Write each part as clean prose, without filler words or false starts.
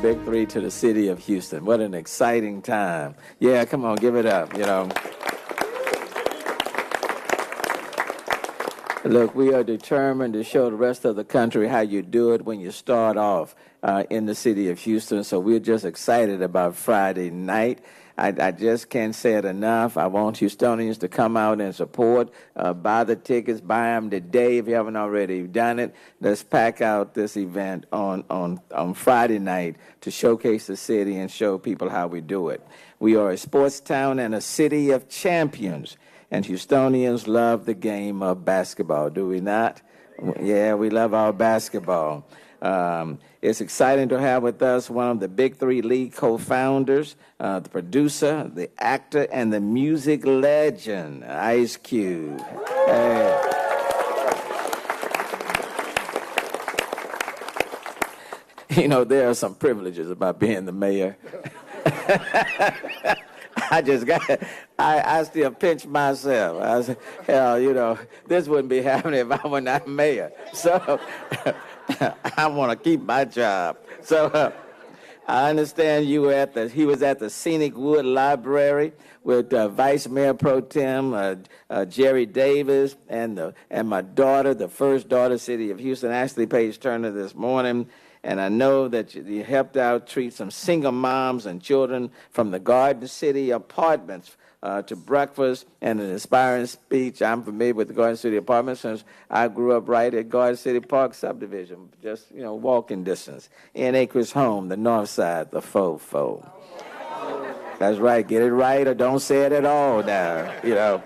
Big 3 to the city of Houston. What an exciting time. Yeah, come on, give it up, you know. Look, we are determined to show the rest of the country how you do it when you start off in the city of Houston. So we're just excited about Friday night. I just can't say it enough. I want Houstonians to come out and support. Buy the tickets, buy them today if you haven't already done it. Let's pack out this event on Friday night to showcase the city and show people how we do it. We are a sports town and a city of champions. And Houstonians love the game of basketball, do we not? Yeah, we love our basketball. It's exciting to have with us one of the Big 3 League co-founders, the producer, the actor, and the music legend, Ice Cube. Hey. You know, there are some privileges about being the mayor. I still pinch myself. I said, hell, you know, this wouldn't be happening if I were not mayor. So I want to keep my job. So I understand he was at the Scenic Wood Library with Vice Mayor Pro Tem Jerry Davis and my daughter, the first daughter, City of Houston, Ashley Page Turner, this morning. And I know that you helped out treat some single moms and children from the Garden City Apartments to breakfast and an inspiring speech. I'm familiar with the Garden City Apartments since I grew up right at Garden City Park subdivision, just, you know, walking distance. In Acres Home, the north side, the faux. That's right, get it right or don't say it at all now, you know.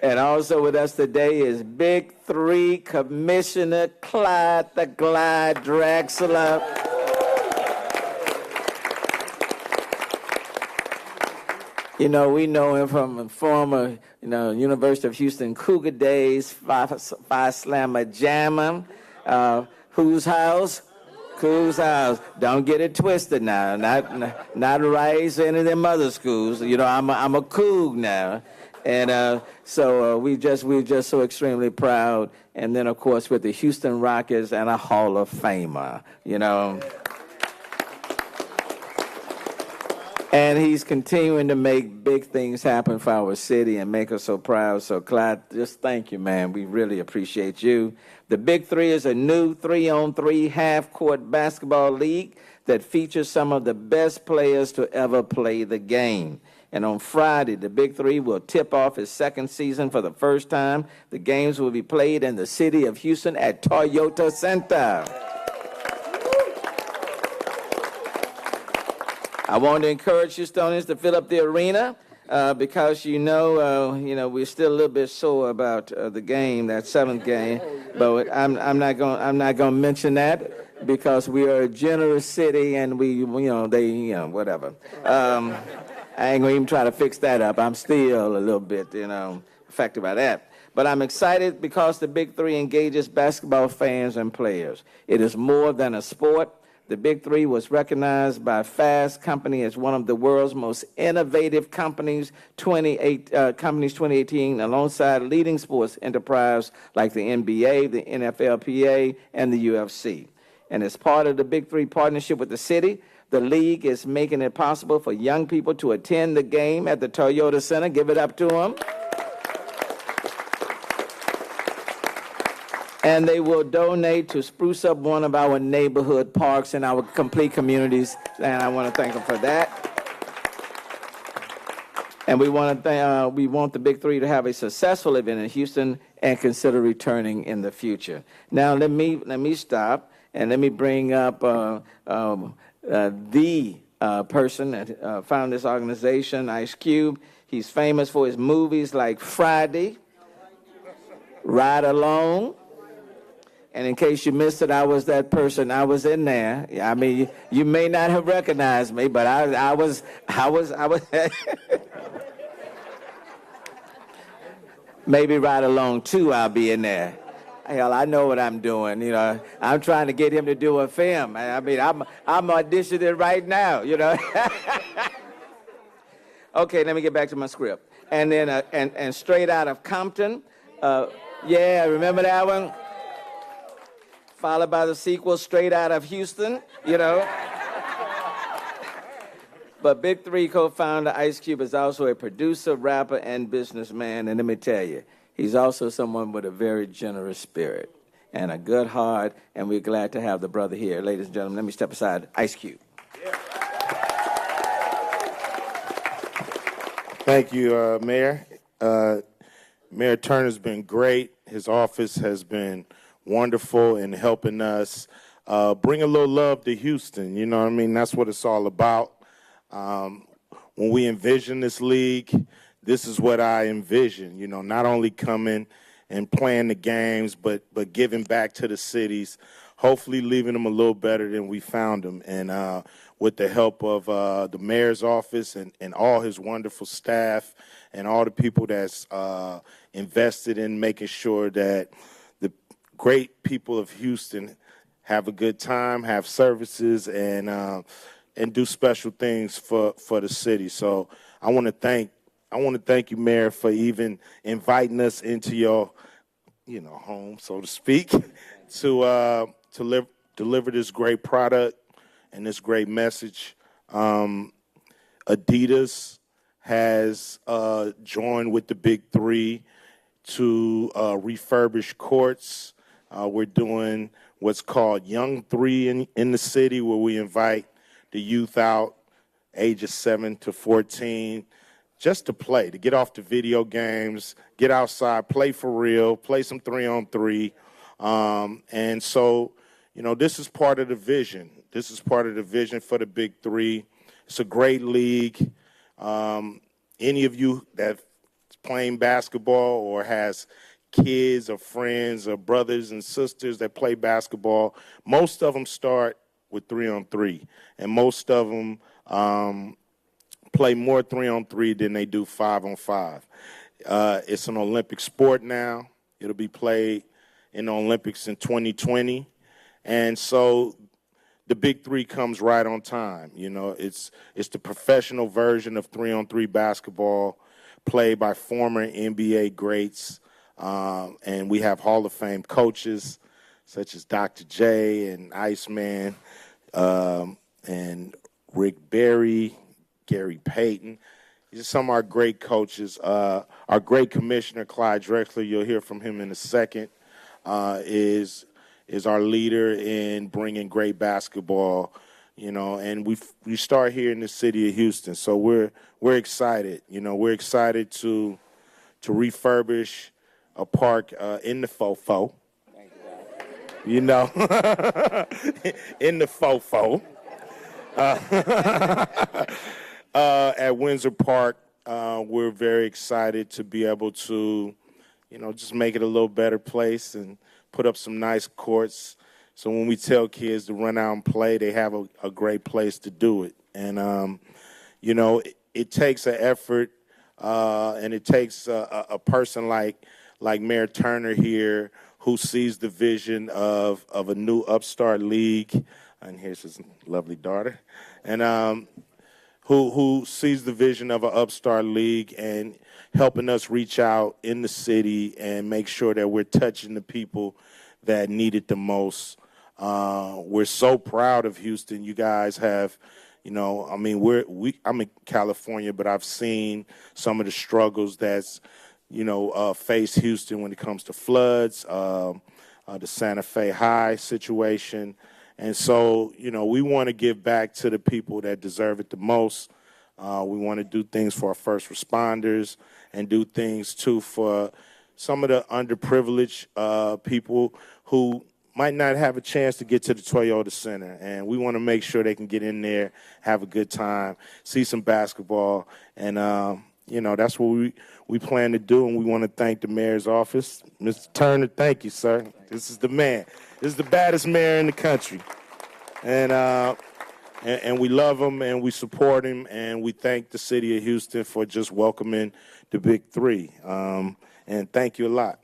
And also with us today is Big 3 Commissioner Clyde Drexler. You know, we know him from former, you know, University of Houston Cougar days, five slammer jammer. Whose house? Cool's house. Don't get it twisted now. Not Rice or any of them other schools. You know, I'm a Coug now. And so we're just so extremely proud. And then, of course, with the Houston Rockets and a Hall of Famer, you know. And he's continuing to make big things happen for our city and make us so proud. So, Clyde, just thank you, man. We really appreciate you. The Big 3 is a new 3-on-3 half-court basketball league that features some of the best players to ever play the game. And on Friday, the Big 3 will tip off its second season for the first time. The games will be played in the city of Houston at Toyota Center. I want to encourage Houstonians to fill up the arena because you know we're still a little bit sore about the game, that seventh game. But I'm not going to mention that because we are a generous city and whatever. I ain't going to even try to fix that up. I'm still a little bit, affected by that. But I'm excited because the Big 3 engages basketball fans and players. It is more than a sport. The Big 3 was recognized by Fast Company as one of the world's most innovative companies 2018, alongside leading sports enterprise like the NBA, the NFLPA, and the UFC. And as part of the Big 3 partnership with the city, the league is making it possible for young people to attend the game at the Toyota Center. Give it up to them. And they will donate to spruce up one of our neighborhood parks in our complete communities. And I want to thank them for that. And we want the Big 3 to have a successful event in Houston and consider returning in the future. Now let me stop and let me bring up the person that founded this organization, Ice Cube. He's famous for his movies like Friday, Ride Alone. And in case you missed it, I was that person. I was in there. I mean, you may not have recognized me, but I was. Maybe Ride Alone 2, I'll be in there. Hell, I know what I'm doing. You know, I'm trying to get him to do a film. I mean, I'm auditioning right now. You know. Okay, let me get back to my script. And then and Straight Out of Compton. Yeah, remember that one? Followed by the sequel, Straight Out of Houston, you know. But Big 3 co-founder Ice Cube is also a producer, rapper, and businessman. And let me tell you, he's also someone with a very generous spirit and a good heart. And we're glad to have the brother here. Ladies and gentlemen, let me step aside. Ice Cube. Thank you, Mayor. Mayor Turner's been great. His office has been wonderful in helping us bring a little love to Houston. You know what I mean? That's what it's all about. When we envision this league, this is what I envision. You know, not only coming and playing the games, but giving back to the cities, hopefully leaving them a little better than we found them. And with the help of the mayor's office and all his wonderful staff and all the people that's invested in making sure that the great people of Houston have a good time, have services, and do special things for the city. So I want to thank you, Mayor, for even inviting us into your, home, so to speak, to deliver this great product and this great message. Adidas has joined with the Big 3 to refurbish courts. We're doing what's called Young 3 in the city, where we invite the youth out, ages 7 to 14, just to play, to get off the video games, get outside, play for real, play some 3-on-3. And so, this is part of the vision. This is part of the vision for the Big 3. It's a great league. Any of you that's playing basketball or has kids or friends or brothers and sisters that play basketball, most of them start with 3-on-3, and most of them play more 3-on-3 than they do 5-on-5. It's an Olympic sport now. It'll be played in the Olympics in 2020, and so the Big 3 comes right on time. It's the professional version of 3-on-3 basketball, played by former NBA greats, and we have Hall of Fame coaches such as Dr. J and Iceman, and Rick Barry, Gary Payton. These are some of our great coaches. Our great commissioner, Clyde Drexler, you'll hear from him in a second, is our leader in bringing great basketball, and we start here in the city of Houston. So we're excited. We're excited to refurbish a park in the Fofo. In the Fofo. At Windsor Park, we're very excited to be able to, just make it a little better place and put up some nice courts. So when we tell kids to run out and play, they have a great place to do it. And, it takes an effort, and it takes a person like Mayor Turner here, who sees the vision of a new upstart league, and here's his lovely daughter, and who sees the vision of an upstart league and helping us reach out in the city and make sure that we're touching the people that need it the most. We're so proud of Houston. You guys have, I'm in California, but I've seen some of the struggles that's face Houston when it comes to floods, the Santa Fe High situation. And so, we want to give back to the people that deserve it the most. We want to do things for our first responders and do things, too, for some of the underprivileged people who might not have a chance to get to the Toyota Center. And we want to make sure they can get in there, have a good time, see some basketball, and that's what we plan to do, and we want to thank the mayor's office. Mr. Turner, thank you, sir. This is the man. This is the baddest mayor in the country. And we love him, and we support him, and we thank the city of Houston for just welcoming the Big 3. And thank you a lot.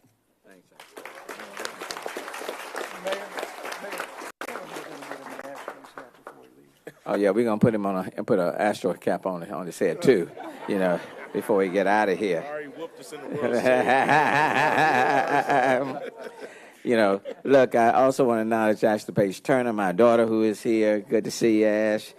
Oh yeah, we're gonna put him on put an Astro cap on his head too, before we get out of here. Sorry, whooped us in the World Series. Look, I also want to acknowledge Ashley Page Turner, my daughter, who is here. Good to see you, Ash.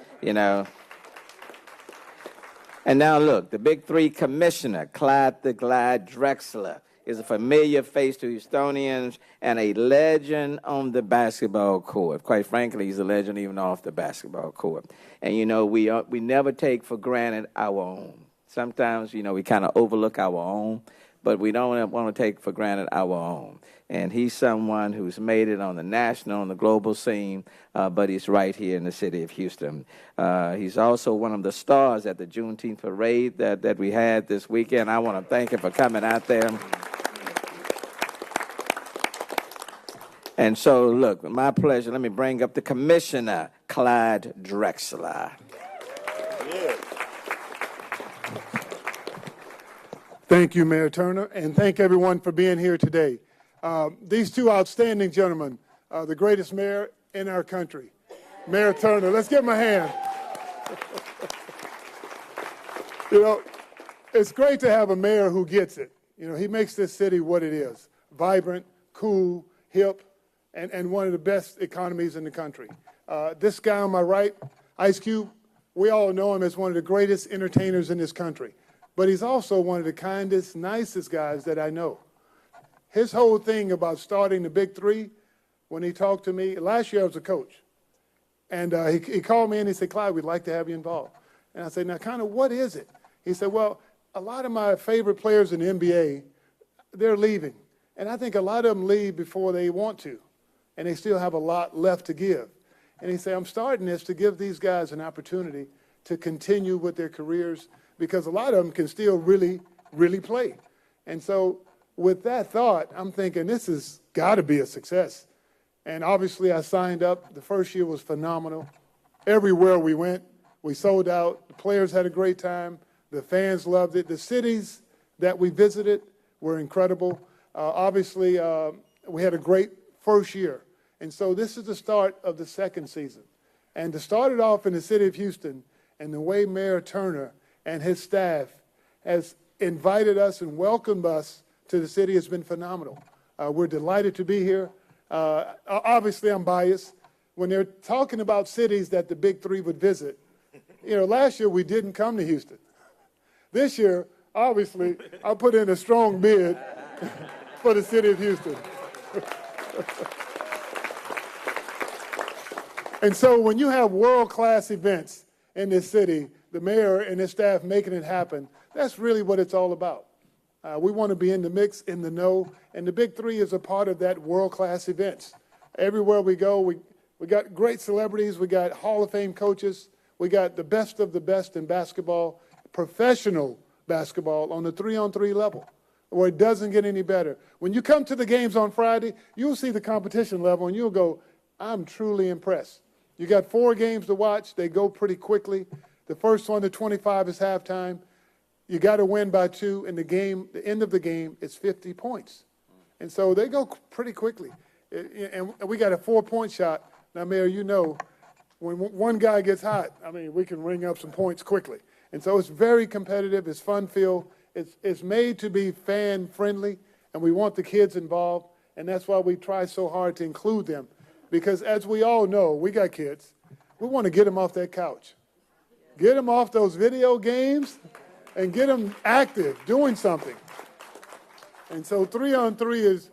And now look, the Big 3 commissioner, Clyde Drexler, is a familiar face to Houstonians and a legend on the basketball court. Quite frankly, he's a legend even off the basketball court. And, you know, we never take for granted our own. Sometimes, you know, we kind of overlook our own, but we don't want to take for granted our own. And he's someone who's made it on the national, on the global scene, but he's right here in the city of Houston. He's also one of the stars at the Juneteenth parade that we had this weekend. I want to thank him for coming out there. And so, look, my pleasure. Let me bring up the commissioner, Clyde Drexler. Thank you, Mayor Turner, and thank everyone for being here today. These two outstanding gentlemen, the greatest mayor in our country. Mayor Turner, let's give him a hand. You know, it's great to have a mayor who gets it. You know, he makes this city what it is, vibrant, cool, hip, and one of the best economies in the country. This guy on my right, Ice Cube, we all know him as one of the greatest entertainers in this country. But he's also one of the kindest, nicest guys that I know. His whole thing about starting the Big 3, when he talked to me, last year I was a coach. And he called me and he said, Clyde, we'd like to have you involved. And I said, now kind of what is it? He said, well, a lot of my favorite players in the NBA, they're leaving. And I think a lot of them leave before they want to. And they still have a lot left to give. And he said, I'm starting this to give these guys an opportunity to continue with their careers because a lot of them can still really, really play. And so with that thought, I'm thinking this has got to be a success. And obviously I signed up. The first year was phenomenal. Everywhere we went, we sold out. The players had a great time. The fans loved it. The cities that we visited were incredible. Obviously, we had a great first year. And so this is the start of the second season. And to start it off in the city of Houston and the way Mayor Turner and his staff has invited us and welcomed us to the city has been phenomenal. We're delighted to be here. Obviously, I'm biased. When they're talking about cities that the Big 3 would visit, you know, last year we didn't come to Houston. This year, obviously, I put in a strong bid for the city of Houston. And so when you have world-class events in this city, the mayor and his staff making it happen, that's really what it's all about. We want to be in the mix, in the know, and the Big 3 is a part of that world-class events. Everywhere we go, we got great celebrities, we got Hall of Fame coaches, we got the best of the best in basketball, professional basketball on the 3-on-3 level, where it doesn't get any better. When you come to the games on Friday, you'll see the competition level, and you'll go, I'm truly impressed. You got 4 games to watch. They go pretty quickly. The first one, the 25, is halftime. You got to win by 2, and the end of the game is 50 points. And so they go pretty quickly. And we got a 4-point shot. Now, Mayor, you know, when one guy gets hot, I mean, we can ring up some points quickly. And so it's very competitive. It's fun-filled. It's made to be fan-friendly, and we want the kids involved. And that's why we try so hard to include them. Because as we all know, we got kids. We want to get them off that couch. Get them off those video games and get them active, doing something. And so 3-on-3 is,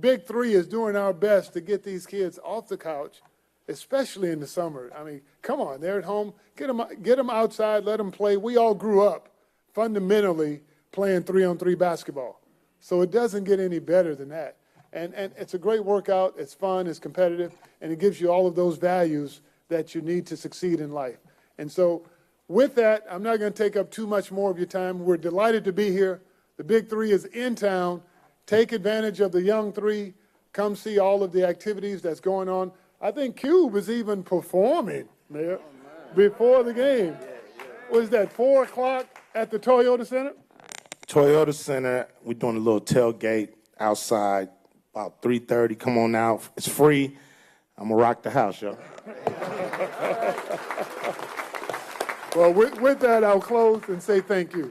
Big 3 is doing our best to get these kids off the couch, especially in the summer. I mean, come on, they're at home. Get them outside, let them play. We all grew up fundamentally playing 3-on-3 basketball. So it doesn't get any better than that. And it's a great workout. It's fun. It's competitive. And it gives you all of those values that you need to succeed in life. And so with that, I'm not going to take up too much more of your time. We're delighted to be here. The Big 3 is in town. Take advantage of the Young 3. Come see all of the activities that's going on. I think Cube is even performing, Mayor, before the game. Was that 4 o'clock at the Toyota Center? Toyota Center, we're doing a little tailgate outside. About 3:30, come on out. It's free. I'm going to rock the house, yo. Well, with that, I'll close and say thank you.